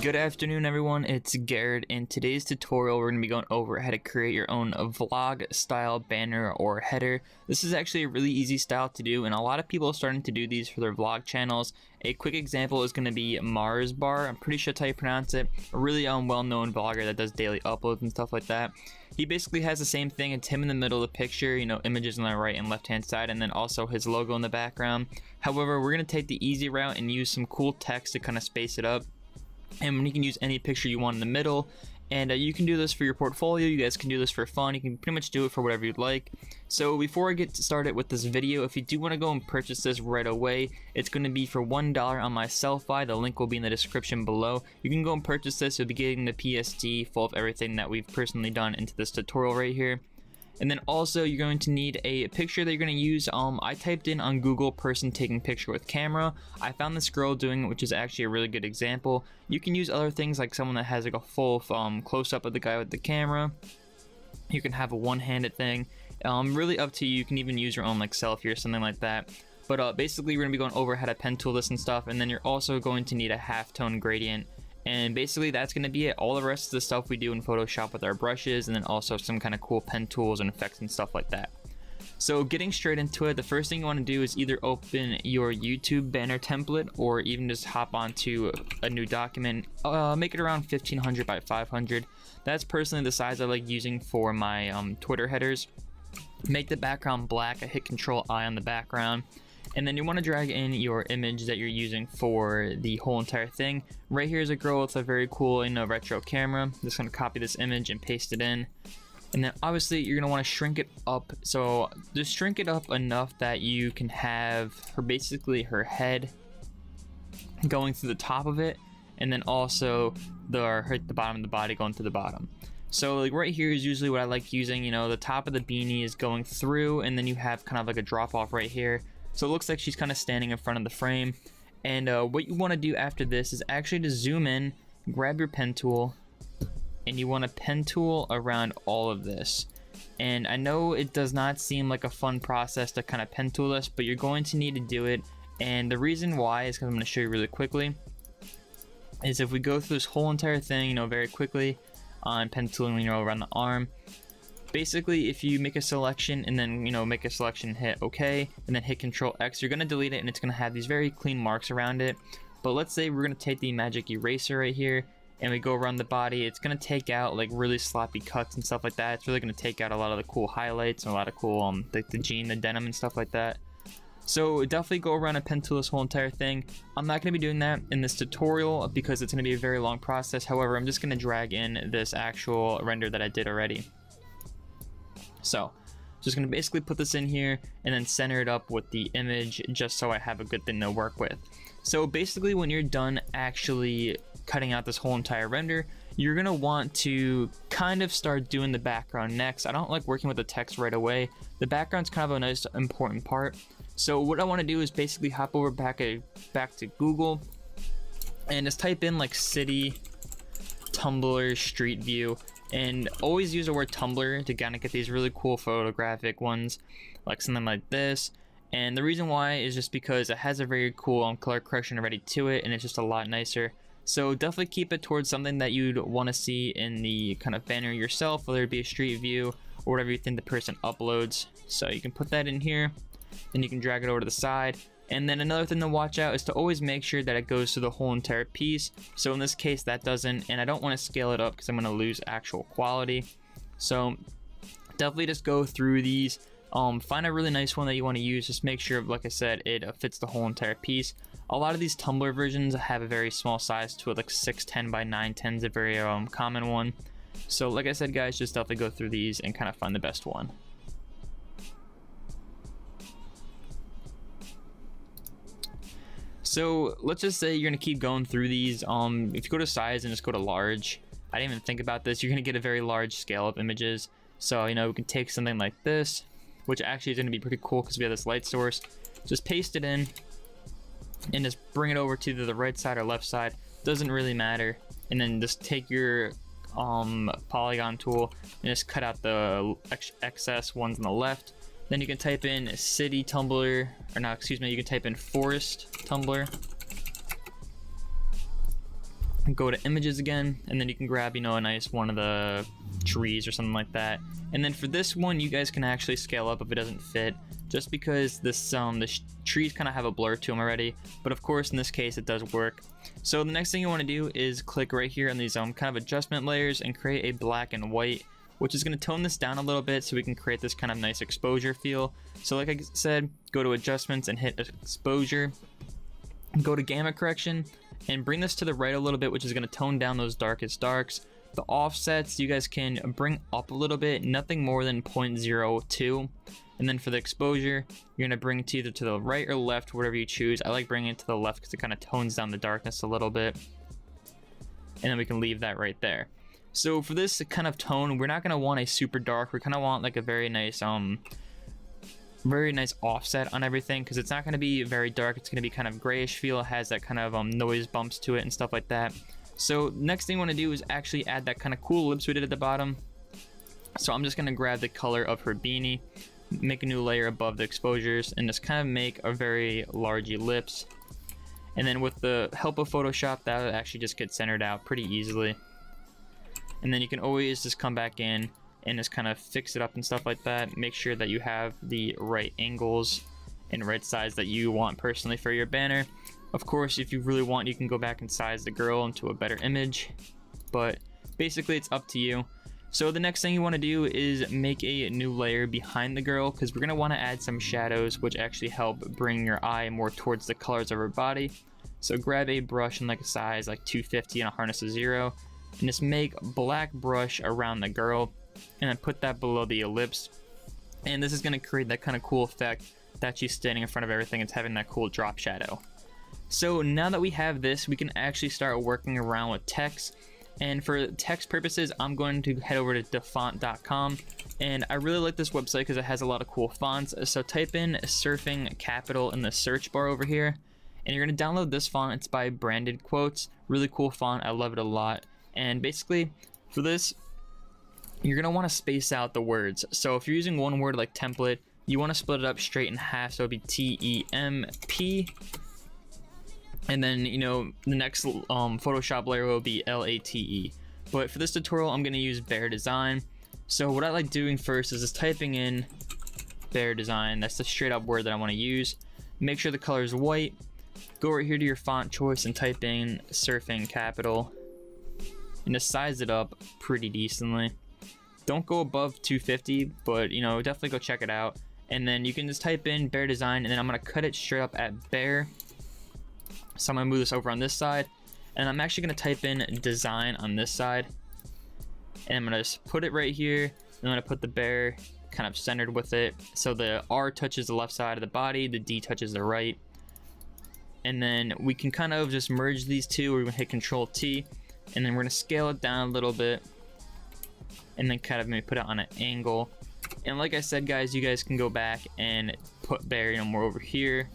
Good afternoon everyone, it's Garrett. In today's tutorial we're going to be going over how to create your own vlog style banner or header. This is actually a really easy style to do and a lot of people are starting to do these for their vlog channels. A quick example is going to be Mars Bar, I'm pretty sure that's how you pronounce it. A really well-known vlogger that does daily uploads and stuff like that. He basically has the same thing. It's him in the middle of the picture, you know, images on the right and left hand side, and then also his logo in the background. However, we're going to take the easy route and use some cool text to kind of space it up. And you can use any picture you want in the middle, and you can do this for your portfolio. You guys can do this for fun. You can pretty much do it for whatever you'd like. So before I get started with this video, if you do want to go and purchase this right away, it's going to be for $1 on my Sellfy. The link will be in the description below. You can go and purchase this. You'll be getting the PSD full of everything that we've personally done into this tutorial right here. And then also you're going to need a picture that you're going to use. I typed in on Google person taking picture with camera. I found this girl doing it, which is actually a really good example. You can use other things like someone that has like a full close-up of the guy with the camera. You can have a one-handed thing. Really up to you. You can even use your own like selfie or something like that. But basically we're going to be going over how to pen tool this and stuff. And then you're also going to need a halftone gradient. And basically that's going to be it. All the rest of the stuff we do in Photoshop with our brushes, and then also some kind of cool pen tools and effects and stuff like that. So getting straight into it, the first thing you want to do is either open your YouTube banner template or even just hop onto a new document. Make it around 1500 by 500. That's personally the size I like using for my Twitter headers. Make the background black. I hit Control-I on the background. And then you want to drag in your image that you're using for the whole entire thing. Right here is a girl with a very cool, retro camera. I'm just going to copy this image and paste it in. And then obviously you're going to want to shrink it up. So just shrink it up enough that you can have basically her head going through the top of it. And then also the bottom of the body going through the bottom. So like right here is usually what I like using. The top of the beanie is going through, and then you have kind of like a drop off right here. So it looks like she's kind of standing in front of the frame. And what you want to do after this is actually to zoom in, grab your pen tool, and you want to pen tool around all of this. And I know it does not seem like a fun process to kind of pen tool this, but you're going to need to do it. And the reason why is because I'm going to show you really quickly. Is if we go through this whole entire thing, very quickly on pen tooling, around the arm. Basically, if you make a selection and then, make a selection, hit OK, and then hit Control-X, you're going to delete it and it's going to have these very clean marks around it. But let's say we're going to take the magic eraser right here and we go around the body. It's going to take out like really sloppy cuts and stuff like that. It's really going to take out a lot of the cool highlights and a lot of cool, the jean, the denim and stuff like that. So definitely go around and pen tool this whole entire thing. I'm not going to be doing that in this tutorial because it's going to be a very long process. However, I'm just going to drag in this actual render that I did already. So just going to basically put this in here and then center it up with the image just so I have a good thing to work with. So basically when you're done actually cutting out this whole entire render, you're going to want to kind of start doing the background next. I don't like working with the text right away. The background's kind of a nice important part. So what I want to do is basically hop over back to Google and just type in like city Tumblr street view. And always use the word Tumblr to kind of get these really cool photographic ones, like something like this. And the reason why is just because it has a very cool color correction already to it, and it's just a lot nicer. So definitely keep it towards something that you'd want to see in the kind of banner yourself, whether it be a street view or whatever you think the person uploads. So you can put that in here, then you can drag it over to the side. And then another thing to watch out is to always make sure that it goes to the whole entire piece. So in this case that doesn't, and I don't want to scale it up because I'm going to lose actual quality. So definitely just go through these, find a really nice one that you want to use. Just make sure, like I said, it fits the whole entire piece. A lot of these Tumblr versions have a very small size to it, like 610 by 910 is a very common one. So like I said guys, just definitely go through these and kind of find the best one. So let's just say you're going to keep going through these. If you go to size and just go to large, I didn't even think about this, you're going to get a very large scale of images. So we can take something like this, which actually is going to be pretty cool because we have this light source. Just paste it in and just bring it over to the right side or left side, doesn't really matter. And then just take your polygon tool and just cut out the excess ones on the left. Then you can type in city Tumblr, or no, excuse me, you can type in forest Tumblr. Go to images again, and then you can grab, you know, a nice one of the trees or something like that. And then for this one, you guys can actually scale up if it doesn't fit, just because this trees kind of have a blur to them already. But of course, in this case, it does work. So the next thing you want to do is click right here on these kind of adjustment layers and create a black and white, which is going to tone this down a little bit so we can create this kind of nice exposure feel. So like I said, go to adjustments and hit exposure, go to gamma correction, and bring this to the right a little bit, which is going to tone down those darkest darks. The offsets you guys can bring up a little bit, nothing more than 0.02. And then for the exposure, you're going to bring it either to the right or left, whatever you choose. I like bringing it to the left because it kind of tones down the darkness a little bit. And then we can leave that right there. So for this kind of tone, we're not going to want a super dark. We kind of want like a very nice offset on everything, because it's not going to be very dark. It's going to be kind of grayish feel. It has that kind of noise bumps to it and stuff like that. So next thing I want to do is actually add that kind of cool lips we did at the bottom. So I'm just going to grab the color of her beanie, make a new layer above the exposures, and just kind of make a very largy lips. And then with the help of Photoshop, that would actually just get centered out pretty easily. And then you can always just come back in and just kind of fix it up and stuff like that. Make sure that you have the right angles and right size that you want personally for your banner. Of course, if you really want, you can go back and size the girl into a better image, but basically it's up to you. So the next thing you want to do is make a new layer behind the girl, because we're going to want to add some shadows, which actually help bring your eye more towards the colors of her body. So grab a brush in like a size like 250 and a hardness of 0, and just make black brush around the girl, and then put that below the ellipse. And this is going to create that kind of cool effect that she's standing in front of everything. It's having that cool drop shadow. So now that we have this, we can actually start working around with text. And for text purposes, I'm going to head over to defont.com. And I really like this website because it has a lot of cool fonts. So type in surfing capital in the search bar over here, and you're going to download this font. It's by Branded Quotes. Really cool font. I love it a lot. And basically for this, you're going to want to space out the words. So if you're using one word like template, you want to split it up straight in half. So it'd be TEMP. And then, you know, the next Photoshop layer will be LATE. But for this tutorial, I'm going to use Behr Design. So what I like doing first is just typing in Behr Design. That's the straight up word that I want to use. Make sure the color is white. Go right here to your font choice and type in surfing capital. And just size it up pretty decently. Don't go above 250, but, you know, definitely go check it out. And then you can just type in Behr Design, and then I'm going to cut it straight up at Behr. So I'm going to move this over on this side, and I'm actually going to type in design on this side, and I'm going to just put it right here, and I'm going to put the Behr kind of centered with it, so the R touches the left side of the body, the D touches the right. And then we can kind of just merge these two. We're going to hit Control T, and then we're going to scale it down a little bit, and then kind of maybe put it on an angle. And like I said, guys, you guys can go back and put Behr, you know, more over here,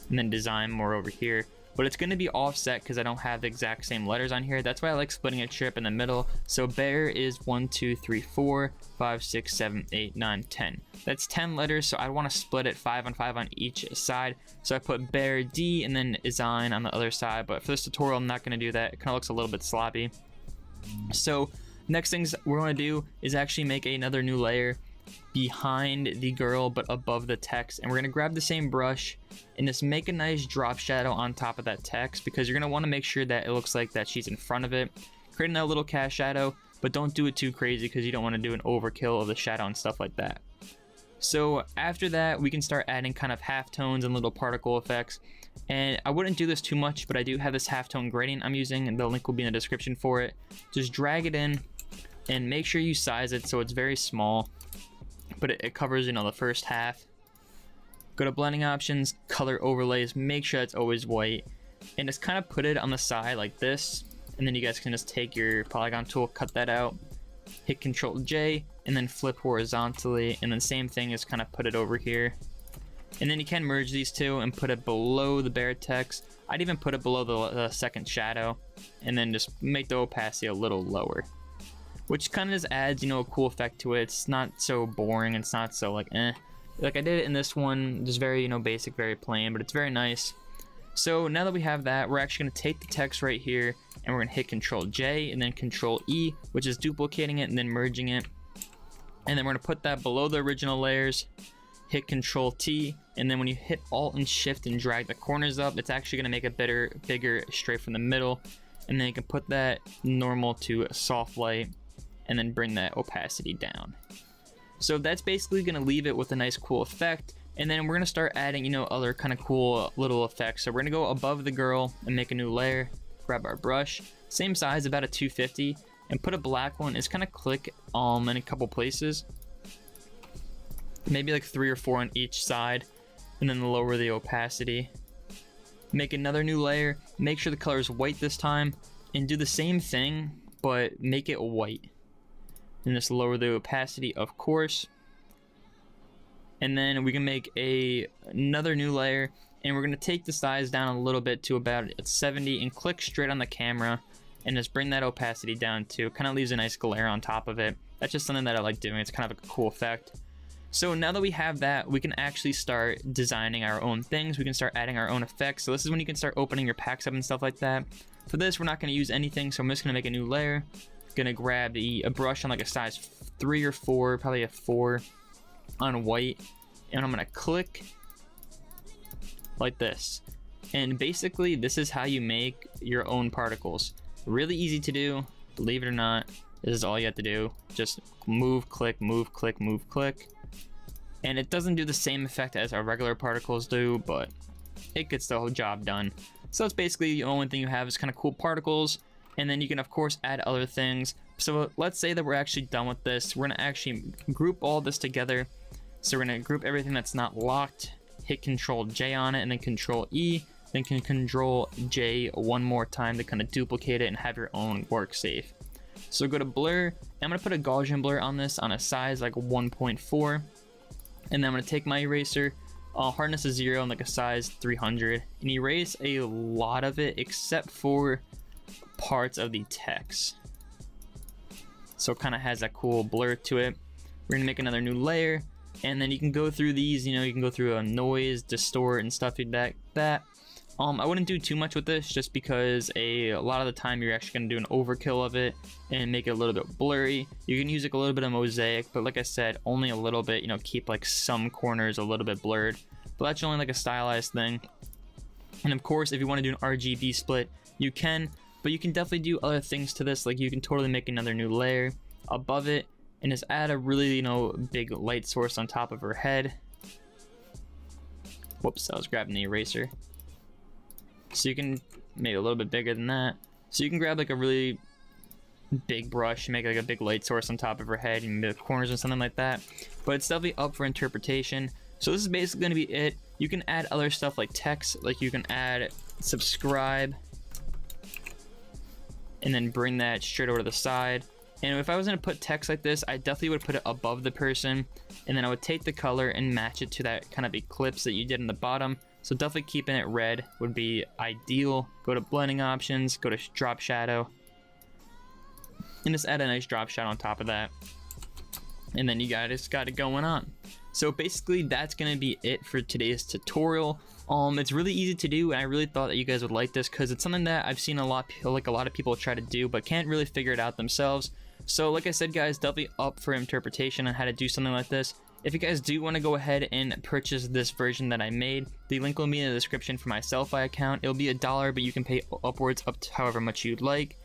and then design more over here. But it's going to be offset because I don't have the exact same letters on here. That's why I like splitting a strip in the middle. So Behr is 1, 2, 3, 4, 5, 6, 7, 8, 9, 10. That's 10 letters, so I want to split it 5 on 5 on each side. So I put Behr D and then design on the other side. But for this tutorial, I'm not going to do that. It kind of looks a little bit sloppy. So next things we're going to do is actually make another new layer behind the girl but above the text, and we're going to grab the same brush and just make a nice drop shadow on top of that text, because you're going to want to make sure that it looks like that she's in front of it. Create a little cast shadow, but don't do it too crazy because you don't want to do an overkill of the shadow and stuff like that. So after that, we can start adding kind of halftones and little particle effects. And I wouldn't do this too much, but I do have this halftone gradient I'm using, and the link will be in the description for it. Just drag it in and make sure you size it so it's very small, but it covers, you know, the first half. Go to blending options, color overlays, make sure it's always white, and just kind of put it on the side like this. And then you guys can just take your polygon tool, cut that out, hit Control J, and then flip horizontally, and then same thing is kind of put it over here. And then you can merge these two and put it below the Behr text. I'd even put it below the second shadow, and then just make the opacity a little lower, which kind of just adds, you know, a cool effect to it. It's not so boring, it's not so like I did it in this one, just very, you know, basic, very plain, but it's very nice. So now that we have that, we're actually going to take the text right here and we're going to hit Control J and then Control E, which is duplicating it and then merging it. And then we're going to put that below the original layers, hit Control T, and then when you hit Alt and Shift and drag the corners up, it's actually going to make it bigger straight from the middle. And then you can put that normal to soft light and then bring that opacity down. So that's basically going to leave it with a nice cool effect. And then we're going to start adding, you know, other kind of cool little effects. So we're going to go above the girl and make a new layer, grab our brush, same size, about a 250, and put a black one. It's kind of click in a couple places, maybe like 3 or 4 on each side, and then lower the opacity. Make another new layer, make sure the color is white this time, and do the same thing, but make it white. And just lower the opacity, of course. And then we can make another new layer, and we're going to take the size down a little bit to about 70 and click straight on the camera and just bring that opacity down too. Kind of leaves a nice glare on top of it. That's just something that I like doing. It's kind of a cool effect. So now that we have that, we can actually start designing our own things. We can start adding our own effects. So this is when you can start opening your packs up and stuff like that. For this, we're not going to use anything, so I'm just going to make a new layer. Going to grab a brush on like a size 3 or 4, probably a 4 on white, and I'm going to click like this. And basically, this is how you make your own particles. Really easy to do, believe it or not. This is all you have to do. Just move, click, move, click, move, click. And it doesn't do the same effect as our regular particles do, but it gets the whole job done. So it's basically the only thing you have is kind of cool particles. And then you can, of course, add other things. So let's say that we're actually done with this. We're going to actually group all this together. So we're going to group everything that's not locked, hit Control J on it, and then Control E, then can Control J one more time to kind of duplicate it and have your own work safe. So go to blur. I'm going to put a Gaussian blur on this on a size like 1.4. And then I'm going to take my eraser, hardness is 0 and like a size 300, and erase a lot of it except for parts of the text. So it kind of has that cool blur to it. We're gonna make another new layer, and then you can go through these, you know, you can go through a noise, distort, and stuff like that. I wouldn't do too much with this just because a lot of the time you're actually gonna do an overkill of it and make it a little bit blurry. You can use like a little bit of mosaic, but like I said, only a little bit, you know, keep like some corners a little bit blurred, but that's only like a stylized thing. And of course, if you want to do an RGB split, you can, but you can definitely do other things to this. Like you can totally make another new layer above it and just add a really, you know, big light source on top of her head. Whoops, I was grabbing the eraser. So you can make it a little bit bigger than that. So you can grab like a really big brush and make like a big light source on top of her head and the corners or something like that. But it's definitely up for interpretation. So this is basically going to be it. You can add other stuff like text, like you can add subscribe and then bring that straight over to the side. And if I was going to put text like this, I definitely would put it above the person, and then I would take the color and match it to that kind of eclipse that you did in the bottom. So definitely keeping it red would be ideal. Go to blending options, go to drop shadow, and just add a nice drop shadow on top of that. And then you just got it going on. So basically that's going to be it for today's tutorial. It's really easy to do, and I really thought that you guys would like this because it's something that I've seen a lot of people try to do but can't really figure it out themselves. So like I said, guys, definitely up for interpretation on how to do something like this. If you guys do want to go ahead and purchase this version that I made, the link will be in the description for my Sellfy account. It'll be $1, but you can pay upwards up to however much you'd like.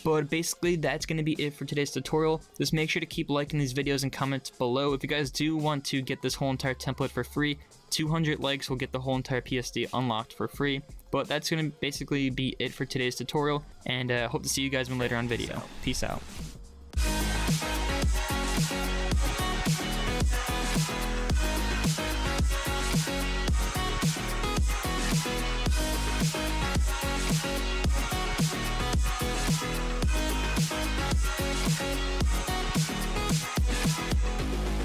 But basically, that's going to be it for today's tutorial. Just make sure to keep liking these videos and comments below. If you guys do want to get this whole entire template for free, 200 likes will get the whole entire PSD unlocked for free. But that's going to basically be it for today's tutorial, and hope to see you guys in a later on video. Peace out.